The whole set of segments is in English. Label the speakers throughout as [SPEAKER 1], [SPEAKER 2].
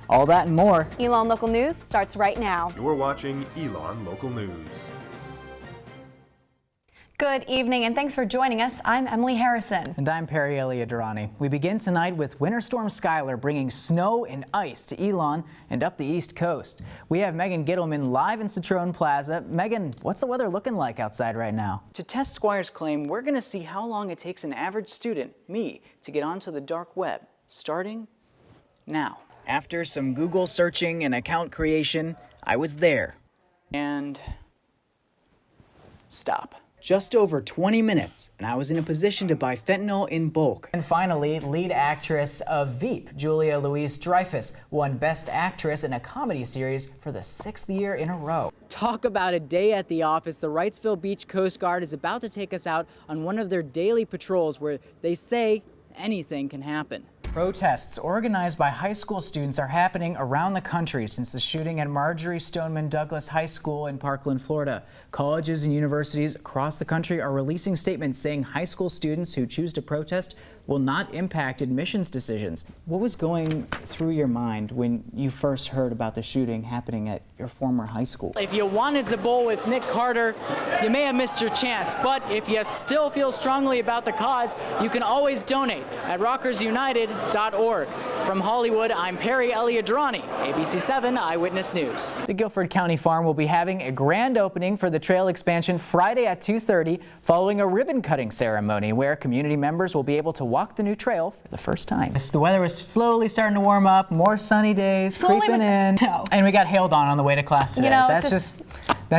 [SPEAKER 1] All that and more.
[SPEAKER 2] Elon Local News starts right now.
[SPEAKER 3] You're watching Elon Local News.
[SPEAKER 2] Good evening and thanks for joining us. I'm Emily Harrison.
[SPEAKER 1] And I'm Perry Elyaderani. We begin tonight with Winter Storm SKYLAR bringing snow and ice to Elon and up the East Coast. We have Megan Gittleman live in Citroen Plaza. Megan, what's the weather looking like outside right now? To test Squire's claim, we're going to see how long it takes an average student, me, to get onto the dark web, starting now. After some Google searching and account creation, I was there. And stop. Just over 20 minutes, and I was in a position to buy fentanyl in bulk. And finally, lead actress of Veep, Julia Louis-Dreyfus, won Best Actress in a Comedy Series for the 6th year in a row. Talk about a day at the office. The Wrightsville Beach Coast Guard is about to take us out on one of their daily patrols where they say anything can happen. Protests organized by high school students are happening around the country since the shooting at Marjorie Stoneman Douglas High School in Parkland, Florida. Colleges and universities across the country are releasing statements saying high school students who choose to protest will not impact admissions decisions. What was going through your mind when you first heard about the shooting happening at your former high school? If you wanted to bowl with Nick Carter, you may have missed your chance, but if you still feel strongly about the cause, you can always donate at rockersunited.org. From Hollywood, I'm Perry Elyaderani, ABC 7 Eyewitness News. The Guilford County Farm will be having a grand opening for the trail expansion Friday at 2:30 following a ribbon-cutting ceremony where community members will be able to walk the new trail for the first time. The weather is slowly starting to warm up, more sunny days creeping in. No. And we got hailed on the way to class today. You know, that's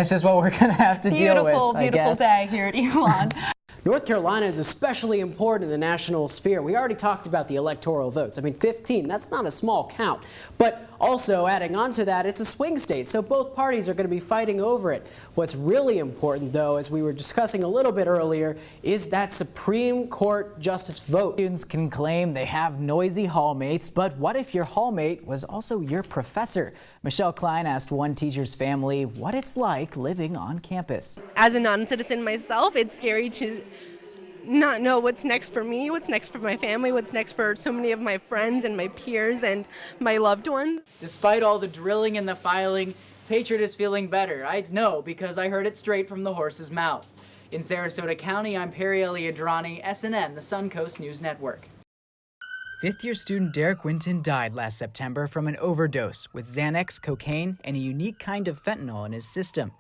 [SPEAKER 1] just what we're gonna have to deal with.
[SPEAKER 2] Beautiful day here at Elon.
[SPEAKER 4] North Carolina is especially important in the national sphere. We already talked about the electoral votes. I mean, 15, that's not a small count. But also adding on to that, it's a swing state, so both parties are going to be fighting over it. What's really important, though, as we were discussing a little bit earlier, is that Supreme Court justice vote.
[SPEAKER 1] Students can claim they have noisy hallmates, but what if your hallmate was also your professor? Michelle Klein asked one teacher's family what it's like living on campus.
[SPEAKER 5] As a non-citizen myself, it's scary to not know what's next for me, what's next for my family, what's next for so many of my friends and my peers and my loved ones.
[SPEAKER 1] Despite all the drilling and the filing, Patriot is feeling better. I know because I heard it straight from the horse's mouth. In Sarasota County, I'm Perry Elyaderani, SNN, the Suncoast News Network. Fifth-year student Derek Winton died last September from an overdose with Xanax, cocaine, and a unique kind of fentanyl in his system.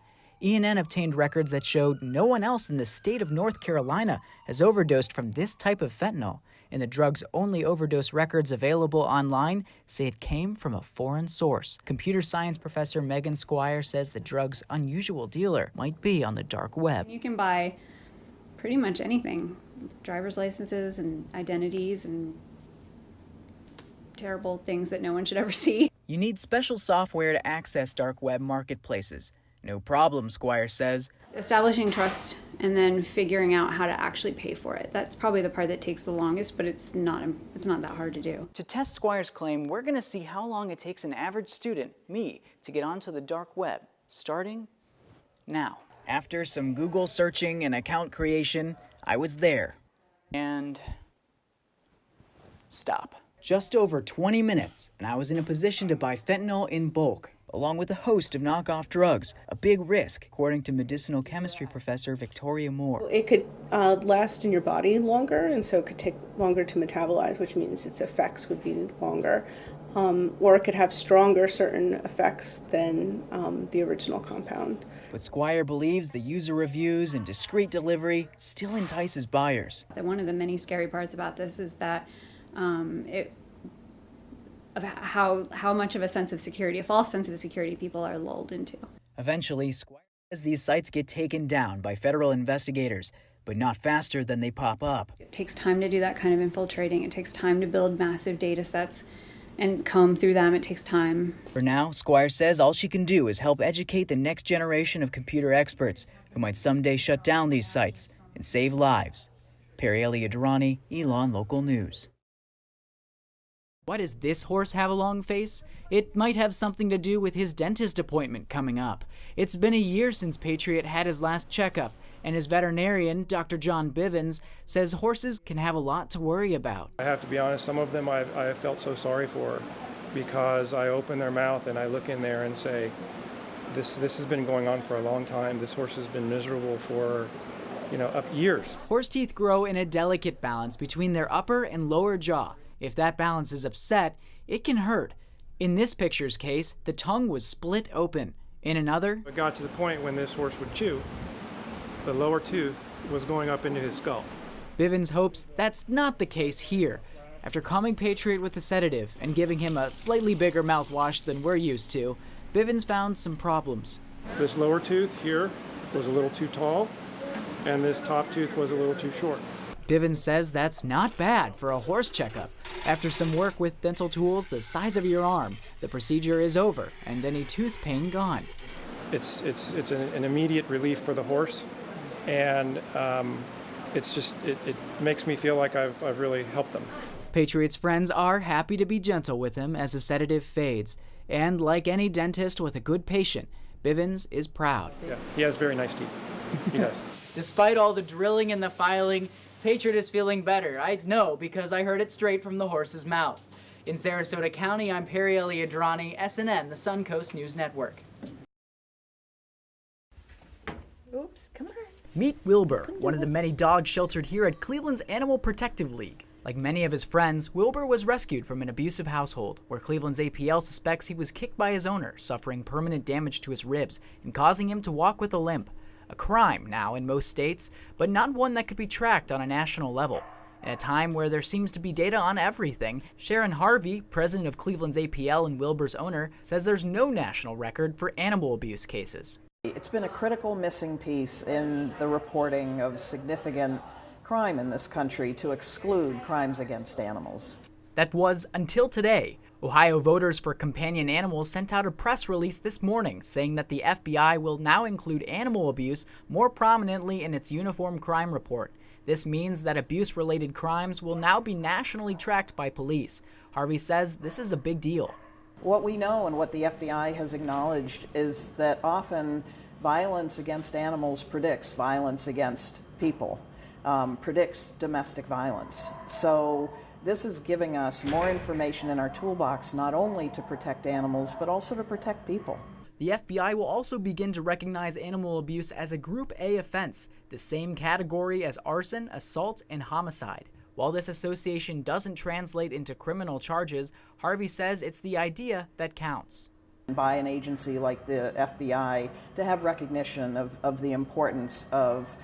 [SPEAKER 1] ENN obtained records that showed no one else in the state of North Carolina has overdosed from this type of fentanyl, and the drug's only overdose records available online say it came from a foreign source. Computer science professor Megan Squire says the drug's unusual dealer might be on the dark web.
[SPEAKER 6] You can buy pretty much anything, driver's licenses and identities and terrible things that no one should ever see.
[SPEAKER 1] You need special software to access dark web marketplaces. No problem, Squire says.
[SPEAKER 6] Establishing trust and then figuring out how to actually pay for it. That's probably the part that takes the longest, but it's not that hard to do. To test Squire's claim, we're going to see how long it takes an average student, me, to get onto the dark web, starting now. After some Google searching and account creation, I was there. And stop. Just over 20 minutes, and I was in a position to buy fentanyl in bulk, along with a host of knockoff drugs, a big risk, according to medicinal chemistry professor Victoria Moore.
[SPEAKER 7] It could last in your body longer, and so it could take longer to metabolize, which means its effects would be longer. Or it could have stronger certain effects than the original compound.
[SPEAKER 1] But Squire believes the user reviews and discreet delivery still entices buyers.
[SPEAKER 6] One of the many scary parts about this is that of how much of a sense of security, a false sense of security, people are lulled into.
[SPEAKER 1] Eventually, Squire says these sites get taken down by federal investigators, but not faster than they pop up.
[SPEAKER 6] It takes time to do that kind of infiltrating. It takes time to build massive data sets and comb through them. It takes time.
[SPEAKER 1] For now, Squire says all she can do is help educate the next generation of computer experts who might someday shut down these sites and save lives. Perry Elyaderani, Elon Local News. Why does this horse have a long face? It might have something to do with his dentist appointment coming up. It's been a year since Patriot had his last checkup, and his veterinarian, Dr. John Bivens, says horses can have a lot to worry about.
[SPEAKER 8] I have to be honest, some of them I felt so sorry for. because I open their mouth and I look in there and say, this has been going on for a long time. This horse has been miserable for, up years.
[SPEAKER 1] Horse teeth grow in a delicate balance between their upper and lower jaw. If that balance is upset, it can hurt. In this picture's case, the tongue was split open. In another,
[SPEAKER 8] It got to the point when this horse would chew, the lower tooth was going up into his skull.
[SPEAKER 1] Bivens hopes that's not the case here. After calming Patriot with a sedative and giving him a slightly bigger mouthwash than we're used to, Bivens found some problems.
[SPEAKER 8] This lower tooth here was a little too tall, and this top tooth was a little too short.
[SPEAKER 1] Bivens says that's not bad for a horse checkup. After some work with dental tools the size of your arm, the procedure is over and any tooth pain gone.
[SPEAKER 8] It's an immediate relief for the horse, and it makes me feel like I've really helped them.
[SPEAKER 1] Patriot's friends are happy to be gentle with him as the sedative fades. And like any dentist with a good patient, Bivens is proud.
[SPEAKER 8] Yeah, he has very nice teeth. He does.
[SPEAKER 1] Despite all the drilling and the filing, Patriot is feeling better. I know because I heard it straight from the horse's mouth. In Sarasota County, I'm Perry Elyaderani, SNN, the Suncoast News Network.
[SPEAKER 2] Oops, come on.
[SPEAKER 1] Meet Wilbur, one of the many dogs sheltered here at Cleveland's Animal Protective League. Like many of his friends, Wilbur was rescued from an abusive household, where Cleveland's APL suspects he was kicked by his owner, suffering permanent damage to his ribs and causing him to walk with a limp. A crime now in most states, but not one that could be tracked on a national level. In a time where there seems to be data on everything, Sharon Harvey, president of Cleveland's APL and Wilbur's owner, says there's no national record for animal abuse cases.
[SPEAKER 9] It's been a critical missing piece in the reporting of significant crime in this country to exclude crimes against animals.
[SPEAKER 1] That was until today. Ohio Voters for Companion Animals sent out a press release this morning saying that the FBI will now include animal abuse more prominently in its uniform crime report. This means that abuse-related crimes will now be nationally tracked by police. Harvey says this is a big deal.
[SPEAKER 9] What we know and what the FBI has acknowledged is that often violence against animals predicts violence against people. Predicts domestic violence. So this is giving us more information in our toolbox, not only to protect animals, but also to protect people.
[SPEAKER 1] The FBI will also begin to recognize animal abuse as a Group A offense, the same category as arson, assault, and homicide. While this association doesn't translate into criminal charges, Harvey says it's the idea that counts.
[SPEAKER 9] By an agency like the FBI to have recognition of the importance of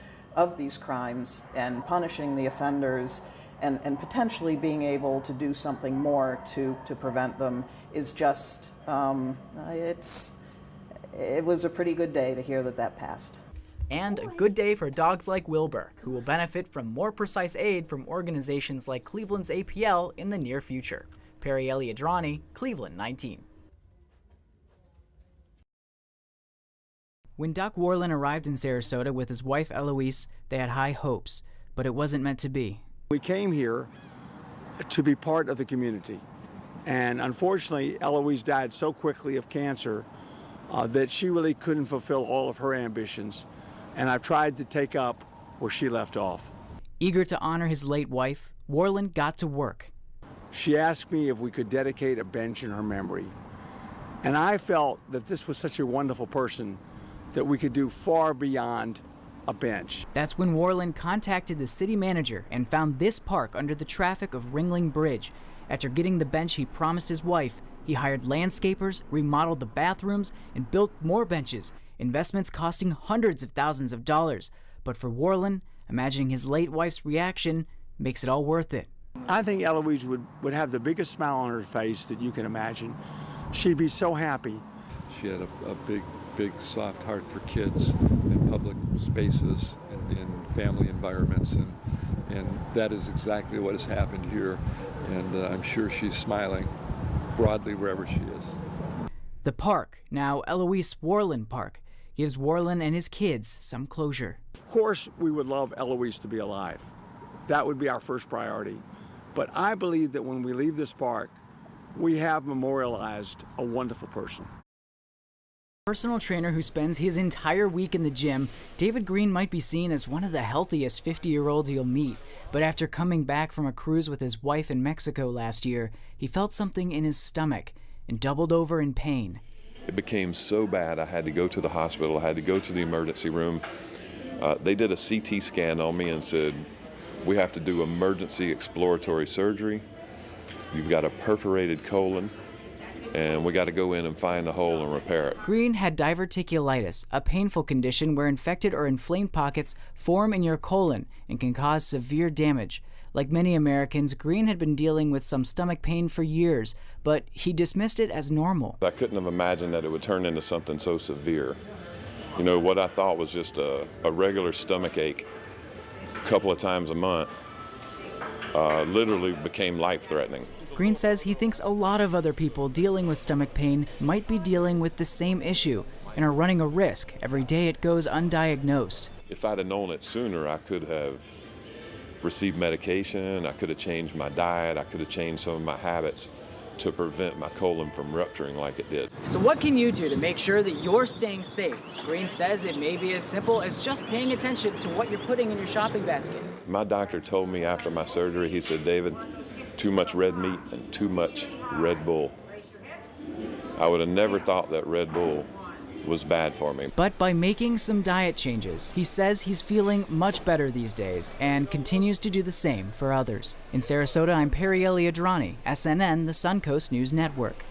[SPEAKER 9] these crimes and punishing the offenders and potentially being able to do something more to prevent them is just, it was a pretty good day to hear that passed.
[SPEAKER 1] And a good day for dogs like Wilbur, who will benefit from more precise aid from organizations like Cleveland's APL in the near future. Perry Elyaderani, Cleveland 19. When Doc Worland arrived in Sarasota with his wife Eloise, they had high hopes, but it wasn't meant to be.
[SPEAKER 10] We came here to be part of the community, and unfortunately Eloise died so quickly of cancer that she really couldn't fulfill all of her ambitions, and I've tried to take up where she left off.
[SPEAKER 1] Eager to honor his late wife, Worland got to work.
[SPEAKER 10] She asked me if we could dedicate a bench in her memory, and I felt that this was such a wonderful person that we could do far beyond a bench.
[SPEAKER 1] That's when Worland contacted the city manager and found this park under the traffic of Ringling Bridge. After getting the bench he promised his wife, he hired landscapers, remodeled the bathrooms, and built more benches, investments costing hundreds of thousands of dollars. But for Worland, imagining his late wife's reaction makes it all worth it.
[SPEAKER 10] I think Eloise would have the biggest smile on her face that you can imagine. She'd be so happy.
[SPEAKER 11] She had a big soft heart for kids in public spaces and in family environments, and that is exactly what has happened here, and I'm sure she's smiling broadly wherever she is.
[SPEAKER 1] The park, now Eloise Worland Park, gives Worland and his kids some closure.
[SPEAKER 10] Of course we would love Eloise to be alive. That would be our first priority. But I believe that when we leave this park, we have memorialized a wonderful person.
[SPEAKER 1] Personal trainer who spends his entire week in the gym, David Green might be seen as one of the healthiest 50-year-olds you'll meet. But after coming back from a cruise with his wife in Mexico last year, he felt something in his stomach and doubled over in pain.
[SPEAKER 12] It became so bad I had to go to the hospital, I had to go to the emergency room. They did a CT scan on me and said, we have to do emergency exploratory surgery. You've got a perforated colon, and we got to go in and find the hole and repair it.
[SPEAKER 1] Green had diverticulitis, a painful condition where infected or inflamed pockets form in your colon and can cause severe damage. Like many Americans, Green had been dealing with some stomach pain for years, but he dismissed it as normal.
[SPEAKER 12] I couldn't have imagined that it would turn into something so severe. You know, what I thought was just a regular stomach ache a couple of times a month literally became life-threatening.
[SPEAKER 1] Green says he thinks a lot of other people dealing with stomach pain might be dealing with the same issue and are running a risk every day it goes undiagnosed.
[SPEAKER 12] If I'd have known it sooner, I could have received medication, I could have changed my diet, I could have changed some of my habits to prevent my colon from rupturing like it did.
[SPEAKER 1] So what can you do to make sure that you're staying safe? Green says it may be as simple as just paying attention to what you're putting in your shopping basket.
[SPEAKER 12] My doctor told me after my surgery, he said, David, too much red meat and too much Red Bull. I would have never thought that Red Bull was bad for me.
[SPEAKER 1] But by making some diet changes, he says he's feeling much better these days and continues to do the same for others. In Sarasota, I'm Elyaderani, SNN, the Suncoast News Network.